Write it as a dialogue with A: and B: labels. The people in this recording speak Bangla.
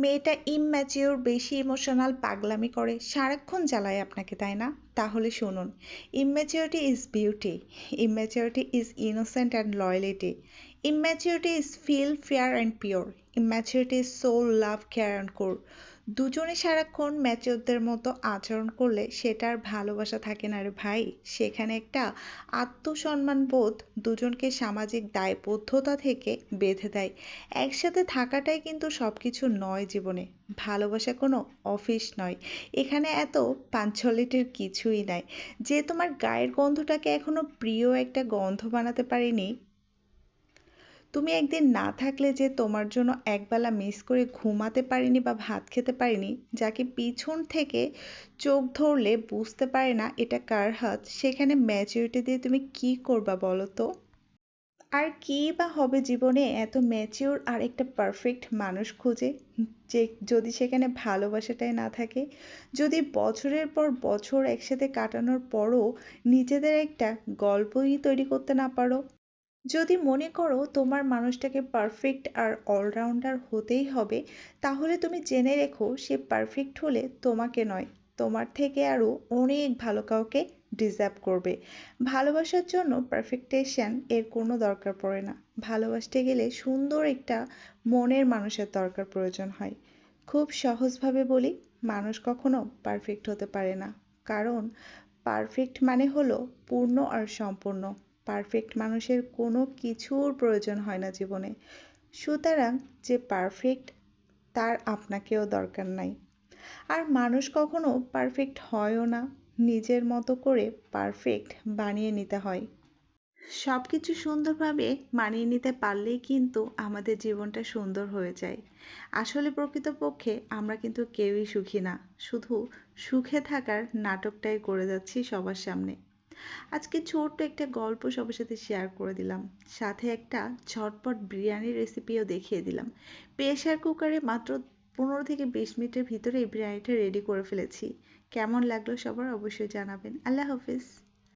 A: মেয়েটা ইম্যাচিওর, বেশি ইমোশনাল, পাগলামি করে, সারাক্ষণ জ্বালায় আপনাকে, তাই না? তাহলে শুনুন, immaturity is beauty, immaturity is innocent and loyalty, immaturity is feel fair and pure, immaturity is soul love care and core. দুজনে সারাক্ষণ ম্যাচিওরদের মতো আচরণ করলে সেটা আর ভালোবাসা থাকে না রে ভাই। সেখানে একটা আত্মসম্মান বোধ দুজনকে সামাজিক দায়বদ্ধতা থেকে বেঁধে দেয়। একসাথে থাকাটাই কিন্তু সব কিছু নয় জীবনে। ভালোবাসা কোনো অফিস নয়। এখানে এত পাঞ্চলিটির কিছুই নাই। যে তোমার গায়ের গন্ধটাকে এখনো প্রিয় একটা গন্ধ বানাতে পারিনি, তুমি একদিন না থাকলে যে তোমার জন্য একবেলা মিস করে ঘুমাতে পারিনি বা ভাত খেতে পারিনি, যাকে পিছন থেকে চোখ ধরলে বুঝতে পারে না এটা কার হাত, সেখানে ম্যাচুরিটি দিয়ে তুমি কি করবা বলো তো? আর কী বা হবে জীবনে এত ম্যাচিওর আর একটা পারফেক্ট মানুষ খুঁজে, যে যদি সেখানে ভালোবাসাটাই না থাকে, যদি বছরের পর বছর একসাথে কাটানোর পরও নিজেদের একটা গল্পই তৈরি করতে না পারো, যদি মনে করো তোমার মানুষটাকে পারফেক্ট আর অলরাউন্ডার হতেই হবে, তাহলে তুমি জেনে রেখো সে পারফেক্ট হলে তোমাকে নয়, তোমার থেকে আরও অনেক ভালো কাউকে ডিজার্ভ করবে। ভালোবাসার জন্য পারফেকটেশন এর কোনো দরকার পড়ে না। ভালোবাসতে গেলে সুন্দর একটা মনের মানুষের দরকার প্রয়োজন হয়। খুব সহজভাবে বলি, মানুষ কখনো পারফেক্ট হতে পারে না, কারণ পারফেক্ট মানে হলো পূর্ণ আর সম্পূর্ণ। পারফেক্ট মানুষের কোনো কিছুর প্রয়োজন হয় না জীবনে। সুতরাং যে পারফেক্ট তার আপনাকেও দরকার নাই। আর মানুষ কখনো পারফেক্ট হয়ও না, নিজের মতো করে পারফেক্ট বানিয়ে নিতে হয়। সব কিছু সুন্দরভাবে মানিয়ে নিতে পারলেই কিন্তু আমাদের জীবনটা সুন্দর হয়ে যায়। আসলে প্রকৃতপক্ষে আমরা কিন্তু কেউই সুখী না, শুধু সুখে থাকার নাটকটাই করে যাচ্ছি সবার সামনে। আজকে ছোট্ট একটা গল্প সবার সাথে শেয়ার করে দিলাম, সাথে একটা ঝটপট বিরিয়ানির রেসিপিও দেখিয়ে দিলাম। প্রেসার কুকারে মাত্র 15 থেকে 20 মিনিটের ভিতরে এই বিরিয়ানিটা রেডি করে ফেলেছি। কেমন লাগলো সবার অবশ্যই জানাবেন। আল্লাহ হাফিজ।